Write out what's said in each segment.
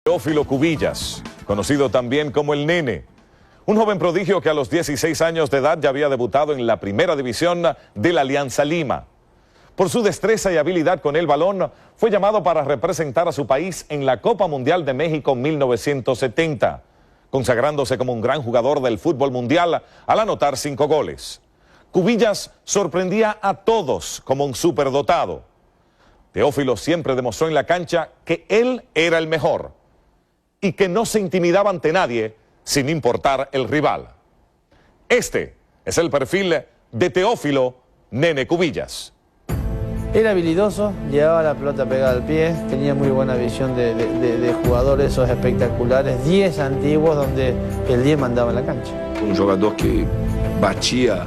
Teófilo Cubillas, conocido también como el Nene, un joven prodigio que a los 16 años de edad ya había debutado en la primera división de la Alianza Lima. Por su destreza y habilidad con el balón, fue llamado para representar a su país en la Copa Mundial de México 1970, consagrándose como un gran jugador del fútbol mundial al anotar 5 goles. Cubillas sorprendía a todos como un superdotado. Teófilo siempre demostró en la cancha que él era el mejor y que no se intimidaba ante nadie sin importar el rival. Este es el perfil de Teófilo Nene Cubillas. Era habilidoso, llevaba la pelota pegada al pie, tenía muy buena visión de jugadores, esos espectaculares, 10 antiguos donde el 10 mandaba en la cancha. Um jogador que batia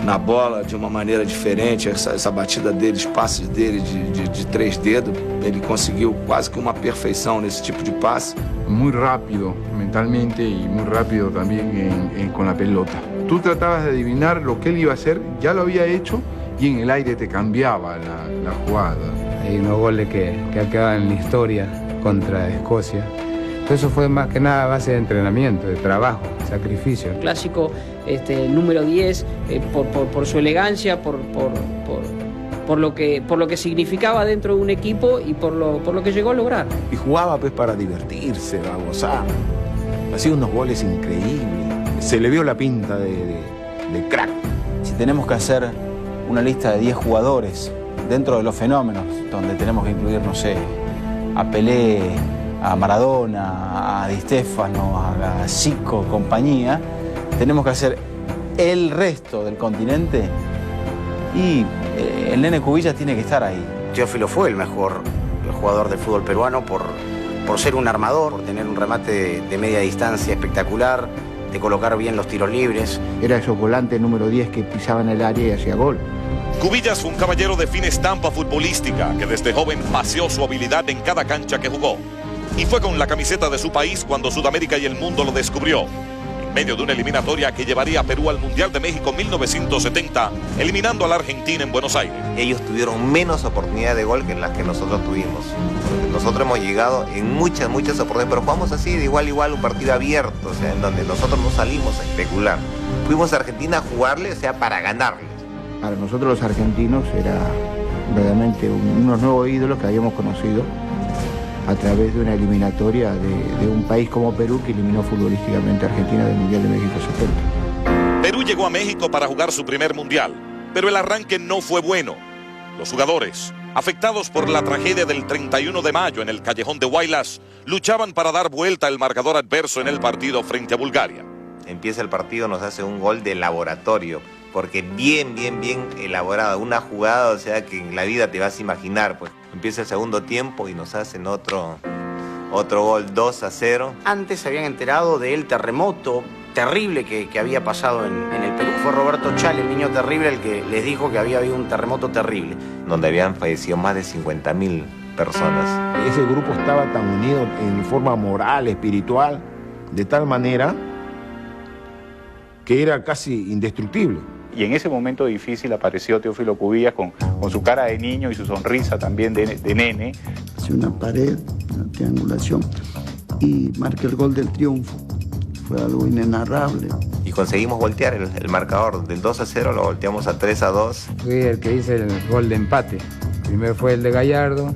na bola de uma maneira diferente, essa batida dele, os passes dele de 3 dedos, ele conseguiu quase que uma perfeição nesse tipo de passe. Muy rápido mentalmente y muy rápido también con la pelota. Tú tratabas de adivinar lo que él iba a hacer, ya lo había hecho y en el aire te cambiaba la jugada. Hay unos goles que quedaban en la historia contra Escocia. Todo eso fue más que nada a base de entrenamiento, de trabajo, sacrificio. El clásico número 10, por su elegancia, por lo que significaba dentro de un equipo y por lo que llegó a lograr. Y jugaba pues para divertirse, a gozar. Hacía unos goles increíbles. Se le vio la pinta de crack. Si tenemos que hacer una lista de 10 jugadores dentro de los fenómenos, donde tenemos que incluir, no sé, a Pelé, a Maradona, a Di Stéfano, a Zico, compañía, tenemos que hacer el resto del continente y el Nene Cubillas tiene que estar ahí. Teófilo fue el mejor jugador del fútbol peruano por ser un armador, por tener un remate de media distancia espectacular, de colocar bien los tiros libres. Era esos volantes número 10 que pisaban el área y hacía gol. Cubillas fue un caballero de fina estampa futbolística que desde joven paseó su habilidad en cada cancha que jugó. Y fue con la camiseta de su país cuando Sudamérica y el mundo lo descubrió. En medio de una eliminatoria que llevaría a Perú al Mundial de México 1970, eliminando a la Argentina en Buenos Aires. Ellos tuvieron menos oportunidades de gol que las que nosotros tuvimos. Porque nosotros hemos llegado en muchas oportunidades, pero jugamos así de igual a igual, un partido abierto, o sea, en donde nosotros no salimos a especular. Fuimos a Argentina a jugarle, o sea, para ganarles. Para nosotros los argentinos era verdaderamente unos nuevos ídolos que habíamos conocido a través de una eliminatoria de un país como Perú que eliminó futbolísticamente a Argentina del Mundial de México 70. Perú llegó a México para jugar su primer mundial, pero el arranque no fue bueno. Los jugadores, afectados por la tragedia del 31 de mayo en el callejón de Huaylas, luchaban para dar vuelta al marcador adverso en el partido frente a Bulgaria. Empieza el partido, nos hace un gol de laboratorio, porque bien elaborada, una jugada, o sea, que en la vida te vas a imaginar, pues. Empieza el segundo tiempo y nos hacen otro gol, 2-0. Antes se habían enterado del terremoto terrible que había pasado en el Perú. Fue Roberto Chale, el niño terrible, el que les dijo que había habido un terremoto terrible. Donde habían fallecido más de 50.000 personas. Ese grupo estaba tan unido en forma moral, espiritual, de tal manera que era casi indestructible. Y en ese momento difícil apareció Teófilo Cubillas con su cara de niño y su sonrisa también de nene. Hacia una pared, una triangulación y marca el gol del triunfo. Fue algo inenarrable. Y conseguimos voltear el marcador del 2-0, lo volteamos a 3-2. Fui el que hice el gol de empate. El primero fue el de Gallardo,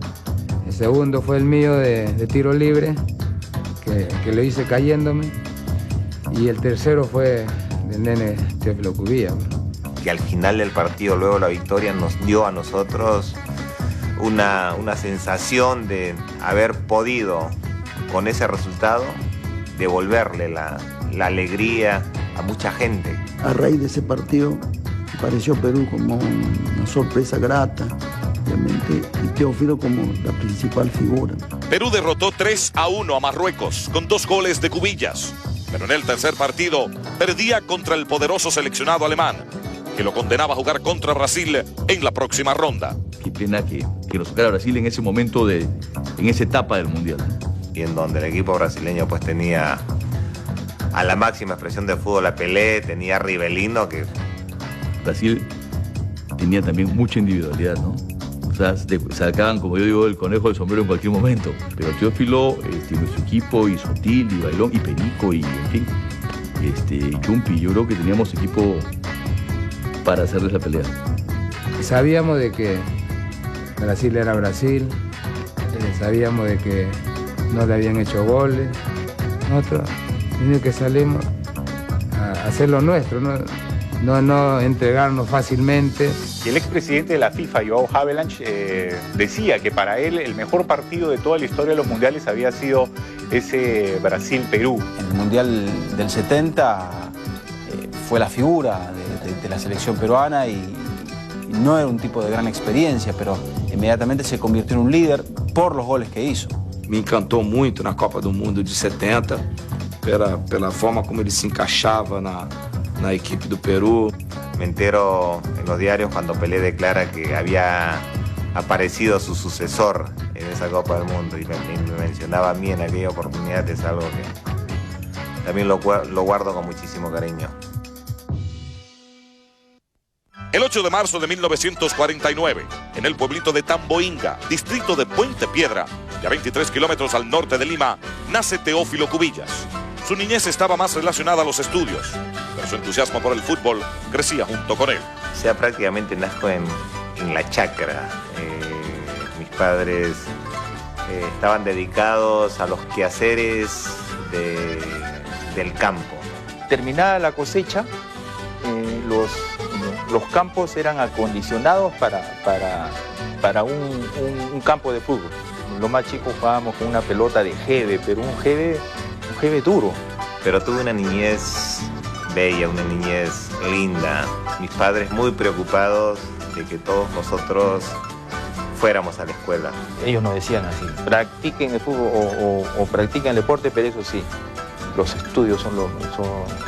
el segundo fue el mío de tiro libre, que lo hice cayéndome, y el tercero fue del Nene Teófilo Cubillas. Que al final del partido, luego la victoria, nos dio a nosotros una sensación de haber podido, con ese resultado, devolverle la alegría a mucha gente. A raíz de ese partido, apareció Perú como una sorpresa grata, obviamente, y Teófilo como la principal figura. Perú derrotó 3-1 a Marruecos con 2 goles de Cubillas, pero en el tercer partido perdía contra el poderoso seleccionado alemán, que lo condenaba a jugar contra Brasil en la próxima ronda. Qué pena que nos tocara Brasil en ese momento, en esa etapa del Mundial. Y en donde el equipo brasileño pues tenía a la máxima expresión de fútbol a Pelé, tenía a Rivelino, que... Brasil tenía también mucha individualidad, ¿no? O sea, sacaban, como yo digo, el conejo del sombrero en cualquier momento. Pero Teófilo, nuestro equipo, y Sotil, y Bailón, y Perico, y en fin, y Chumpi, yo creo que teníamos equipo para hacerles la pelea. Sabíamos de que Brasil era Brasil, sabíamos de que no le habían hecho goles. Nosotros teníamos que salimos a hacer lo nuestro, no entregarnos fácilmente. Y el expresidente de la FIFA, Joao Havelange, decía que para él el mejor partido de toda la historia de los mundiales había sido ese Brasil-Perú. En el Mundial del 70 fue la figura de la selección peruana y no era un tipo de gran experiencia, pero inmediatamente se convirtió en un líder por los goles que hizo. Me encantou muito na Copa do Mundo de 70, pela forma como ele se encaixava na equipe do Perú. Me entero en los diarios cuando Pelé declara que había aparecido su sucesor en esa Copa del Mundo y me mencionaba a mí en aquella oportunidad. Es algo que también lo guardo con muchísimo cariño. El 8 de marzo de 1949, en el pueblito de Tamboinga, distrito de Puente Piedra, y a 23 kilómetros al norte de Lima, nace Teófilo Cubillas. Su niñez estaba más relacionada a los estudios, pero su entusiasmo por el fútbol crecía junto con él. O sea, prácticamente nazco en la chacra. Mis padres estaban dedicados a los quehaceres del campo. Terminada la cosecha, los campos eran acondicionados para un campo de fútbol. Los más chicos jugábamos con una pelota de jeve, pero un jeve duro. Pero tuve una niñez bella, una niñez linda. Mis padres muy preocupados de que todos nosotros fuéramos a la escuela. Ellos nos decían así: practiquen el fútbol o practiquen el deporte, pero eso sí, los estudios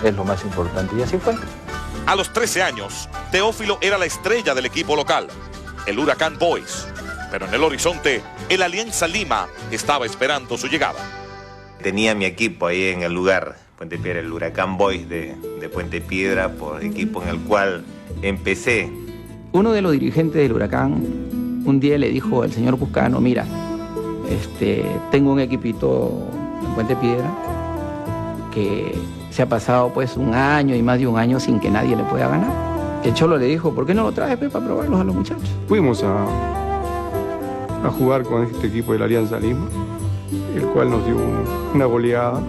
es lo más importante. Y así fue. A los 13 años, Teófilo era la estrella del equipo local, el Huracán Boys. Pero en el horizonte, el Alianza Lima estaba esperando su llegada. Tenía mi equipo ahí en el lugar, Puente Piedra, el Huracán Boys de Puente Piedra, por equipo en el cual empecé. Uno de los dirigentes del Huracán un día le dijo al señor Cuscano: mira, tengo un equipito en Puente Piedra que se ha pasado pues un año y más de un año sin que nadie le pueda ganar. El Cholo le dijo: ¿por qué no lo traes para probarlos a los muchachos? Fuimos a jugar con este equipo de la Alianza Lima, el cual nos dio una goleada.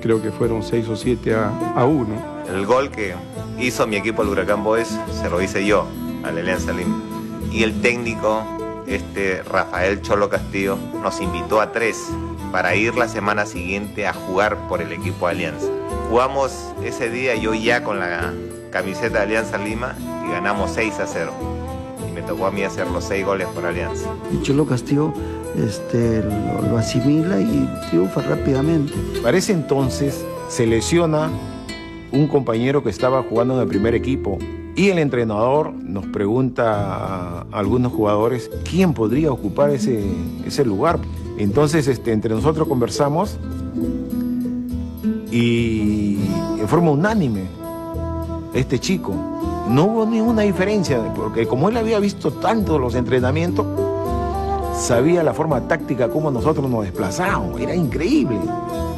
Creo que fueron 6 o 7 a 1. El gol que hizo mi equipo, el Huracán Boys, se lo hice yo a la Alianza Lima. Y el técnico, Rafael Cholo Castillo, nos invitó a 3 para ir la semana siguiente a jugar por el equipo de Alianza. Jugamos ese día yo ya con la camiseta de Alianza Lima y ganamos 6-0. Y me tocó a mí hacer los 6 goles por Alianza. Cholo Castillo lo asimila y triunfa rápidamente. Para ese entonces se lesiona un compañero que estaba jugando en el primer equipo y el entrenador nos pregunta a algunos jugadores quién podría ocupar ese lugar. Entonces entre nosotros conversamos y en forma unánime este chico. No hubo ninguna diferencia porque como él había visto tanto los entrenamientos, sabía la forma táctica como nosotros nos desplazábamos, era increíble.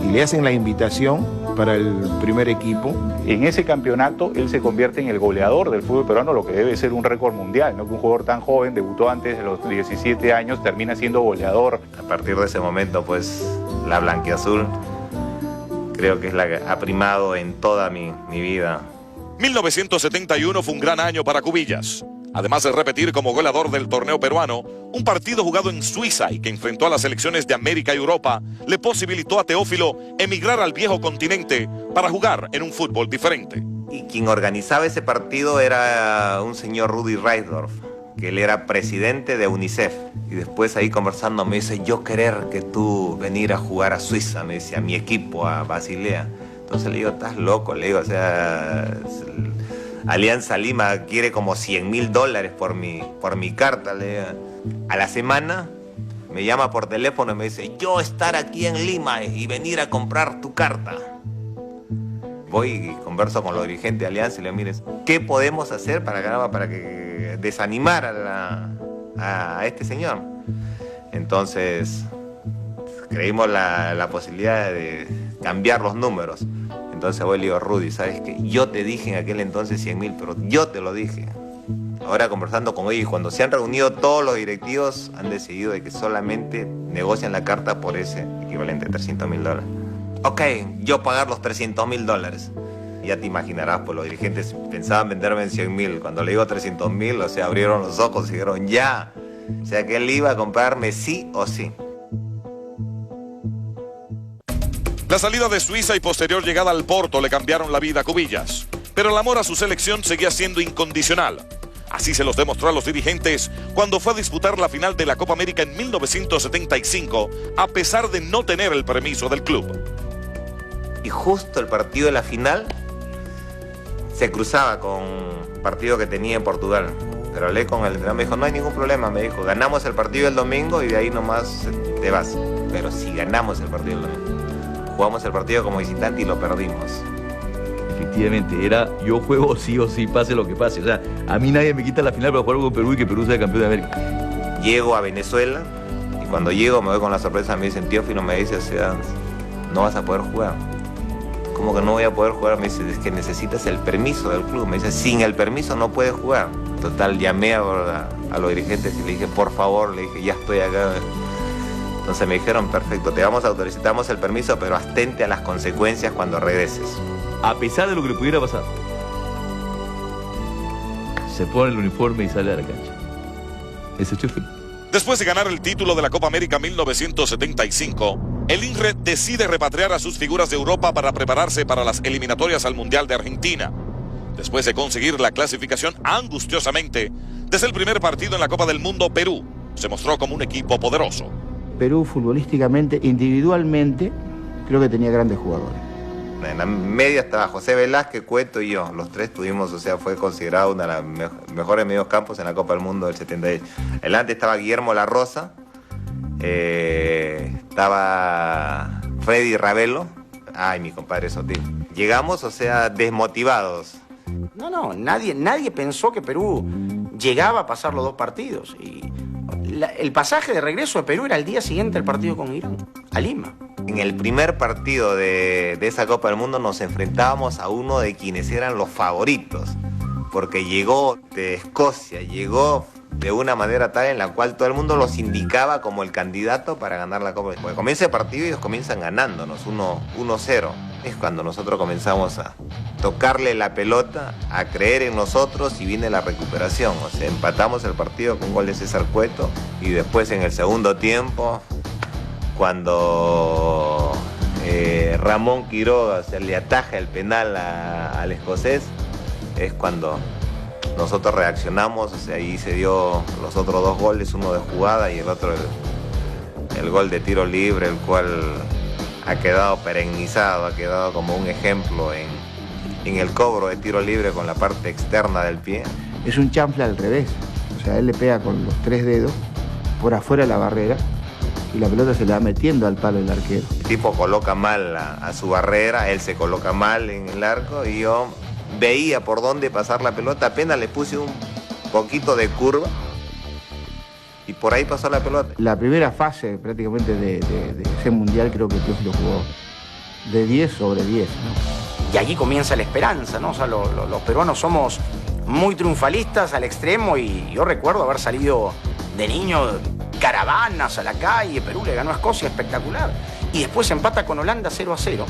Y le hacen la invitación para el primer equipo. En ese campeonato él se convierte en el goleador del fútbol peruano, lo que debe ser un récord mundial, ¿no? Que un jugador tan joven, debutó antes de los 17 años, termina siendo goleador. A partir de ese momento, pues, la blanquiazul creo que es la que ha primado en toda mi vida. 1971 fue un gran año para Cubillas. Además de repetir como goleador del torneo peruano, un partido jugado en Suiza y que enfrentó a las selecciones de América y Europa, le posibilitó a Teófilo emigrar al viejo continente para jugar en un fútbol diferente. Y quien organizaba ese partido era un señor Rudy Reisdorf, que él era presidente de UNICEF. Y después ahí conversando me dice: yo querer que tú venir a jugar a Suiza, me dice, a mi equipo, a Basilea. Entonces le digo: estás loco, le digo, o sea, Alianza Lima quiere como $100.000 por mi carta. Le digo. A la semana me llama por teléfono y me dice: yo estar aquí en Lima y venir a comprar tu carta. Voy y converso con los dirigentes de Alianza y le digo: mires, ¿qué podemos hacer para que desanimar a este señor. Entonces creímos la posibilidad de cambiar los números. Entonces voy y le digo, Rudy, ¿sabes qué? Yo te dije en aquel entonces 100.000, pero yo te lo dije. Ahora conversando con ellos, cuando se han reunido todos los directivos, han decidido de que solamente negocian la carta por ese equivalente a $300.000. Ok, yo pagar los $300.000. Ya te imaginarás, pues los dirigentes pensaban venderme en 100.000. Cuando le digo 300.000, o sea, abrieron los ojos y dijeron, ya. O sea, que él iba a comprarme sí o sí. La salida de Suiza y posterior llegada al Porto le cambiaron la vida a Cubillas, pero el amor a su selección seguía siendo incondicional. Así se los demostró a los dirigentes cuando fue a disputar la final de la Copa América en 1975, a pesar de no tener el permiso del club. Y justo el partido de la final se cruzaba con un partido que tenía en Portugal. Pero hablé con el entrenador, me dijo, no hay ningún problema, me dijo, ganamos el partido el domingo y de ahí nomás te vas. Pero si ganamos el partido el domingo, jugamos el partido como visitante y lo perdimos. Efectivamente, era yo juego sí o sí, pase lo que pase. O sea, a mí nadie me quita la final para jugar con Perú y que Perú sea campeón de América. Llego a Venezuela y cuando llego me voy con la sorpresa, me dicen, Teófilo, me dice, o sea, no vas a poder jugar. ¿Cómo que no voy a poder jugar? Me dice, es que necesitas el permiso del club. Me dice, sin el permiso no puedes jugar. Total, llamé a los dirigentes y le dije, por favor, le dije, ya estoy acá. Entonces me dijeron, perfecto, te vamos a autorizar, te damos el permiso, pero atente a las consecuencias cuando regreses. A pesar de lo que le pudiera pasar, se pone el uniforme y sale a la cancha. Ese es Teófilo. Después de ganar el título de la Copa América 1975, el INRE decide repatriar a sus figuras de Europa para prepararse para las eliminatorias al Mundial de Argentina. Después de conseguir la clasificación angustiosamente, desde el primer partido en la Copa del Mundo, Perú se mostró como un equipo poderoso. Perú futbolísticamente, individualmente, creo que tenía grandes jugadores. En la media estaba José Velázquez, Cueto y yo. Los tres tuvimos, o sea, fue considerado uno de los mejores medios en la Copa del Mundo del 78. Adelante estaba Guillermo La Rosa, estaba Freddy Ravelo, ay, mi compadre Sotil. Llegamos, o sea, desmotivados. No, nadie pensó que Perú llegaba a pasar los dos partidos. Y el pasaje de regreso de Perú era el día siguiente del partido con Irán, a Lima. En el primer partido de esa Copa del Mundo nos enfrentábamos a uno de quienes eran los favoritos, porque llegó de Escocia, llegó de una manera tal en la cual todo el mundo los indicaba como el candidato para ganar la Copa. Porque comienza el partido y ellos comienzan ganándonos 1-0. Es cuando nosotros comenzamos a tocarle la pelota, a creer en nosotros y viene la recuperación. O sea, empatamos el partido con un gol de César Cueto y después en el segundo tiempo, cuando Ramón Quiroga le ataja el penal al escocés, es cuando nosotros reaccionamos. O sea, ahí se dio los otros dos goles, uno de jugada y el otro el gol de tiro libre, el cual ha quedado perennizado, ha quedado como un ejemplo en el cobro de tiro libre con la parte externa del pie. Es un chanfle al revés, o sea, él le pega con los 3 dedos por afuera de la barrera y la pelota se le va metiendo al palo del arquero. El tipo coloca mal a su barrera, él se coloca mal en el arco y yo veía por dónde pasar la pelota, apenas le puse un poquito de curva y por ahí pasó la pelota. La primera fase prácticamente de ese mundial creo que Teófilo jugó de 10 sobre 10, ¿no? Y allí comienza la esperanza, ¿no? O sea, los peruanos somos muy triunfalistas al extremo y yo recuerdo haber salido de niño caravanas a la calle. Perú le ganó a Escocia, espectacular. Y después se empata con Holanda 0-0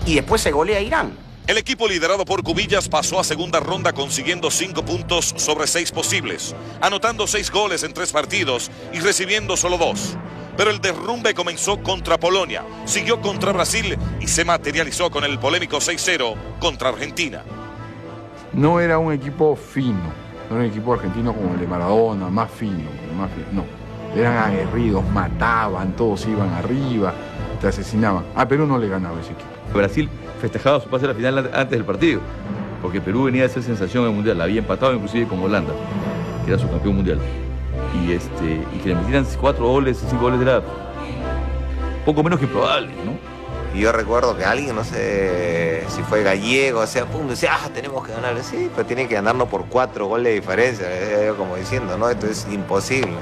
y después se golea a Irán. El equipo liderado por Cubillas pasó a segunda ronda consiguiendo 5 puntos sobre 6 posibles, anotando 6 goles en 3 partidos y recibiendo solo 2. Pero el derrumbe comenzó contra Polonia, siguió contra Brasil y se materializó con el polémico 6-0 contra Argentina. No era un equipo fino, no era un equipo argentino como el de Maradona, más fino, no. Eran aguerridos, mataban, todos iban arriba, te asesinaban. A Perú no le ganaba ese equipo. Brasil festejaba su pase a la final antes del partido, porque Perú venía de ser sensación en el Mundial, la había empatado inclusive con Holanda, que era su campeón mundial. Y que le metieran 4 goles, 5 goles era poco menos que probable, ¿no? Y yo recuerdo que alguien, no sé si fue gallego, o sea, pum, decía, tenemos que ganar. Sí, pero tiene que ganarnos por 4 goles de diferencia. Yo como diciendo, no, esto es imposible.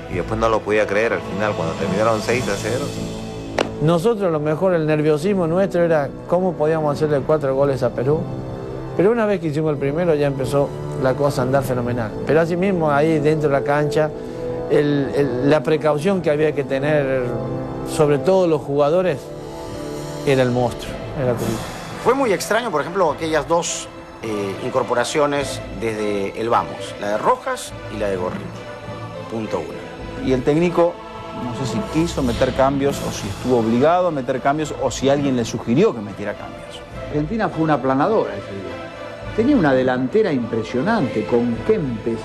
Y después no lo podía creer al final, cuando terminaron 6-0. Nosotros, a lo mejor, el nerviosismo nuestro era cómo podíamos hacerle 4 goles a Perú. Pero una vez que hicimos el primero ya empezó la cosa a andar fenomenal. Pero asimismo, ahí dentro de la cancha, la precaución que había que tener, sobre todo los jugadores, era el monstruo, era Cubillas. Fue muy extraño, por ejemplo, aquellas 2 incorporaciones desde el Vamos, la de Rojas y la de Gorriti. Punto 1. Y el técnico, no sé si quiso meter cambios o si estuvo obligado a meter cambios o si alguien le sugirió que metiera cambios. Argentina fue una aplanadora ese día. Tenía una delantera impresionante, con Kempes,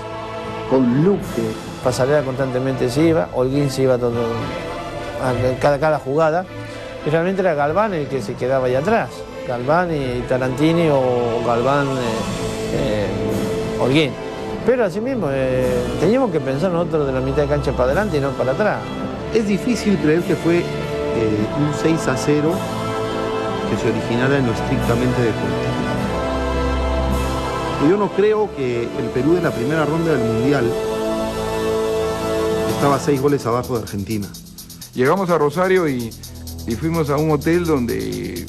con Luque. Pasarela constantemente se iba, Holguín se iba todo, a cada jugada. Y realmente era Galván el que se quedaba allá atrás. Galván y Tarantini o Galván, Holguín. Pero así mismo, teníamos que pensar nosotros de la mitad de cancha para adelante y no para atrás. Es difícil creer que fue un 6-0 que se originara en lo estrictamente deportivo. Yo no creo que el Perú en la primera ronda del Mundial estaba 6 goles abajo de Argentina. Llegamos a Rosario y fuimos a un hotel donde,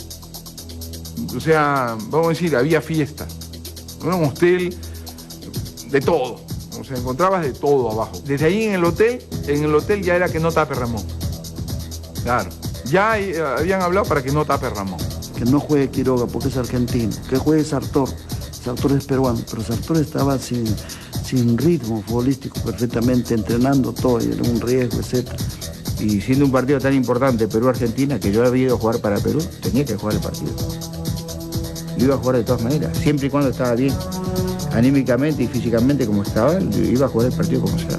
o sea, vamos a decir, había fiesta. Era un hotel de todo, o sea, encontrabas de todo abajo. Desde ahí en el hotel ya era que no tape Ramón. Claro, ya habían hablado para que no tape Ramón. Que no juegue Quiroga porque es argentino, que juegue Sartor. Sartor es peruano, pero Sartor estaba sin ritmo futbolístico perfectamente, entrenando todo, y era un riesgo, etc. Y siendo un partido tan importante, Perú-Argentina, que yo había ido a jugar para Perú, tenía que jugar el partido. Yo iba a jugar de todas maneras, siempre y cuando estaba bien, anímicamente y físicamente como estaba, yo iba a jugar el partido como sea.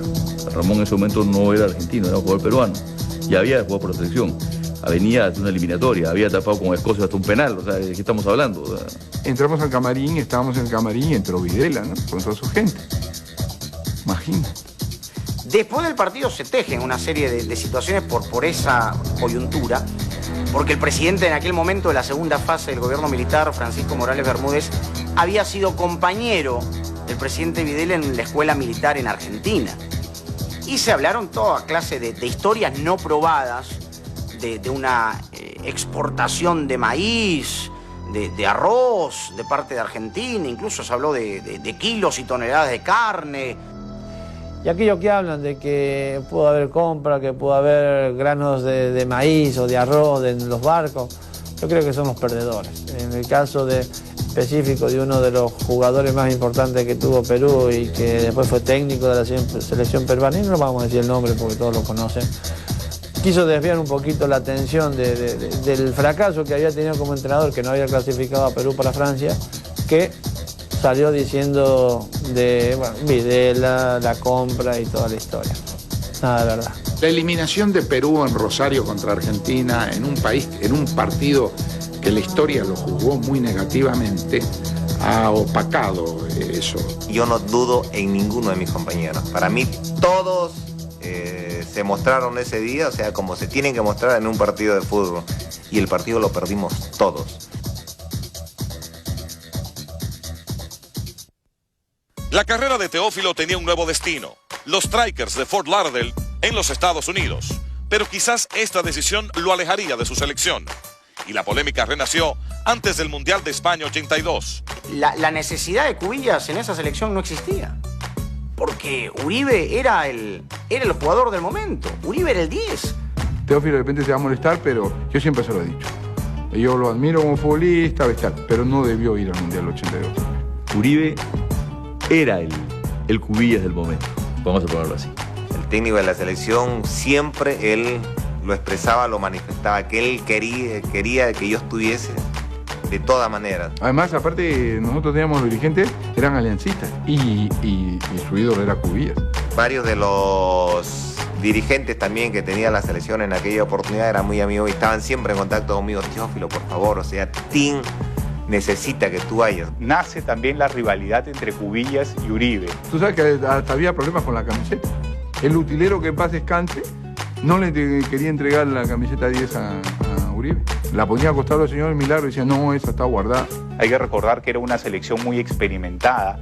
Ramón en ese momento no era argentino, era un jugador peruano. Y había jugado por la selección. Venía de una eliminatoria, había tapado con Escocia hasta un penal, o sea, ¿de qué estamos hablando? O sea, entramos al camarín, estábamos en el camarín y entró Videla, ¿no? Con toda su gente. Imagínate. Después del partido se tejen una serie de situaciones por esa coyuntura, porque el presidente en aquel momento de la segunda fase del gobierno militar, Francisco Morales Bermúdez, había sido compañero del presidente Videla en la escuela militar en Argentina. Y se hablaron toda clase de historias no probadas, de una exportación de maíz, de arroz de parte de Argentina, incluso se habló de kilos y toneladas de carne. Y aquellos que hablan de que pudo haber compra, que pudo haber granos de maíz o de arroz en los barcos, yo creo que son los perdedores. En el caso específico de uno de los jugadores más importantes que tuvo Perú y que después fue técnico de la selección peruana, y no vamos a decir el nombre porque todos lo conocen, quiso desviar un poquito la atención del fracaso que había tenido como entrenador, que no había clasificado a Perú para Francia, que salió diciendo de Videla, la compra y toda la historia. Nada, de verdad. La eliminación de Perú en Rosario contra Argentina, en un partido que la historia lo juzgó muy negativamente, ha opacado eso. Yo no dudo en ninguno de mis compañeros. Para mí todos se mostraron ese día, o sea, como se tienen que mostrar en un partido de fútbol. Y el partido lo perdimos todos. La carrera de Teófilo tenía un nuevo destino, los Strikers de Fort Lauderdale en los Estados Unidos. Pero quizás esta decisión lo alejaría de su selección. Y la polémica renació antes del Mundial de España 82. La necesidad de Cubillas en esa selección no existía. Porque Uribe era el jugador del momento. Uribe era el 10. Teófilo de repente se va a molestar, pero yo siempre se lo he dicho. Yo lo admiro como futbolista, bestial, pero no debió ir al Mundial 82. Uribe era el Cubillas del momento, vamos a ponerlo así. El técnico de la selección siempre él lo expresaba, lo manifestaba, que él quería que yo estuviese de todas maneras. Además, aparte, nosotros teníamos los dirigentes, eran aliancistas y su ídolo era Cubillas. Varios de los dirigentes también que tenía la selección en aquella oportunidad eran muy amigos y estaban siempre en contacto conmigo. Teófilo, por favor, o sea, Tim necesita que tú vayas. Nace también la rivalidad entre Cubillas y Uribe. Tú sabes que hasta había problemas con la camiseta. El utilero que en paz descanse no le quería entregar la camiseta 10 a Uribe. Uribe. La ponía a costado del señor Milagro y decía, no, esa está guardada. Hay que recordar que era una selección muy experimentada,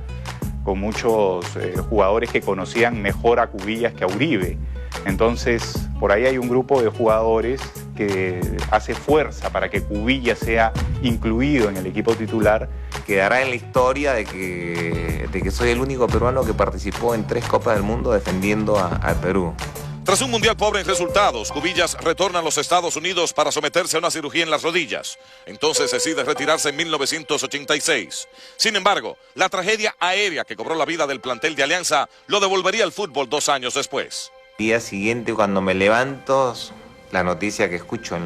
con muchos jugadores que conocían mejor a Cubillas que a Uribe. Entonces, por ahí hay un grupo de jugadores que hace fuerza para que Cubillas sea incluido en el equipo titular. Quedará en la historia de que soy el único peruano que participó en 3 Copas del Mundo defendiendo al Perú. Tras un mundial pobre en resultados, Cubillas retorna a los Estados Unidos para someterse a una cirugía en las rodillas. Entonces decide retirarse en 1986. Sin embargo, la tragedia aérea que cobró la vida del plantel de Alianza lo devolvería al fútbol 2 años después. Día siguiente, cuando me levanto, la noticia que escucho en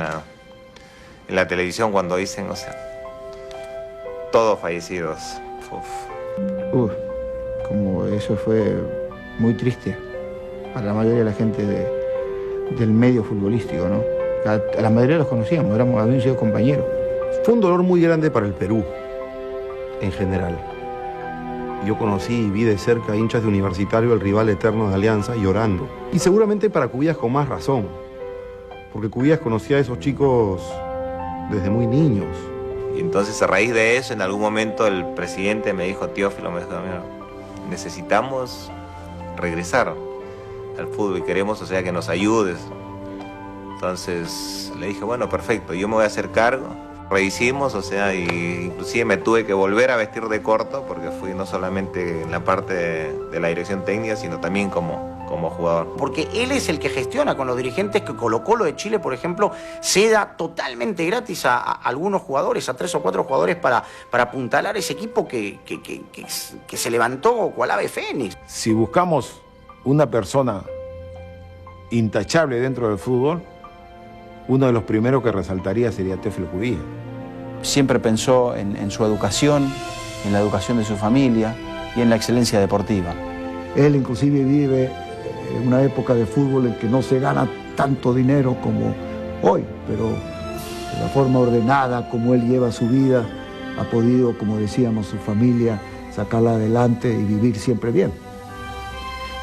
la televisión cuando dicen, o sea, todos fallecidos. Como eso fue muy triste para la mayoría de la gente del medio futbolístico, ¿no? A la mayoría los conocíamos, habíamos sido compañeros. Fue un dolor muy grande para el Perú, en general. Yo conocí y vi de cerca hinchas de Universitario, el rival eterno de Alianza, llorando. Y seguramente para Cubillas con más razón, porque Cubillas conocía a esos chicos desde muy niños. Y entonces, a raíz de eso, en algún momento el presidente me dijo, Teófilo, necesitamos regresar al fútbol y queremos, o sea, que nos ayudes. Entonces le dije, bueno, perfecto, yo me voy a hacer cargo. Rehicimos, o sea, y inclusive me tuve que volver a vestir de corto porque fui no solamente en la parte de la dirección técnica, sino también como jugador. Porque él es el que gestiona con los dirigentes que Colo-Colo de Chile, por ejemplo, ceda totalmente gratis a algunos jugadores, a 3 o 4 jugadores para apuntalar ese equipo que se levantó cual ave fénix. Si buscamos una persona intachable dentro del fútbol, uno de los primeros que resaltaría sería Teófilo Cubillas. Siempre pensó en su educación, en la educación de su familia y en la excelencia deportiva. Él inclusive vive en una época de fútbol en que no se gana tanto dinero como hoy, pero de la forma ordenada como él lleva su vida, ha podido, como decíamos, su familia sacarla adelante y vivir siempre bien.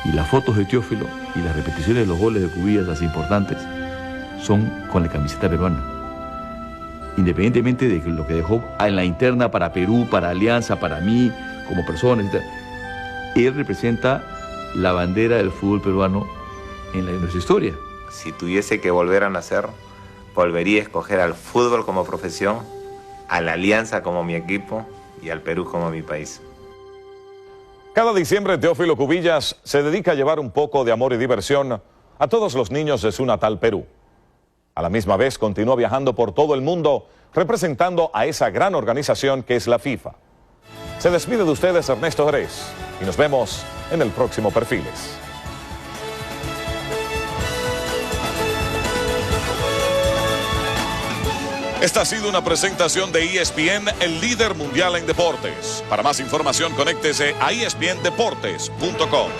Y las fotos de Teófilo y las repeticiones de los goles de Cubillas, las importantes, son con la camiseta peruana. Independientemente de lo que dejó en la interna para Perú, para Alianza, para mí, como persona, etc., él representa la bandera del fútbol peruano en nuestra historia. Si tuviese que volver a nacer, volvería a escoger al fútbol como profesión, a la Alianza como mi equipo y al Perú como mi país. Cada diciembre, Teófilo Cubillas se dedica a llevar un poco de amor y diversión a todos los niños de su natal Perú. A la misma vez, continúa viajando por todo el mundo representando a esa gran organización que es la FIFA. Se despide de ustedes Ernesto Jerez y nos vemos en el próximo Perfiles. Esta ha sido una presentación de ESPN, el líder mundial en deportes. Para más información, conéctese a espndeportes.com.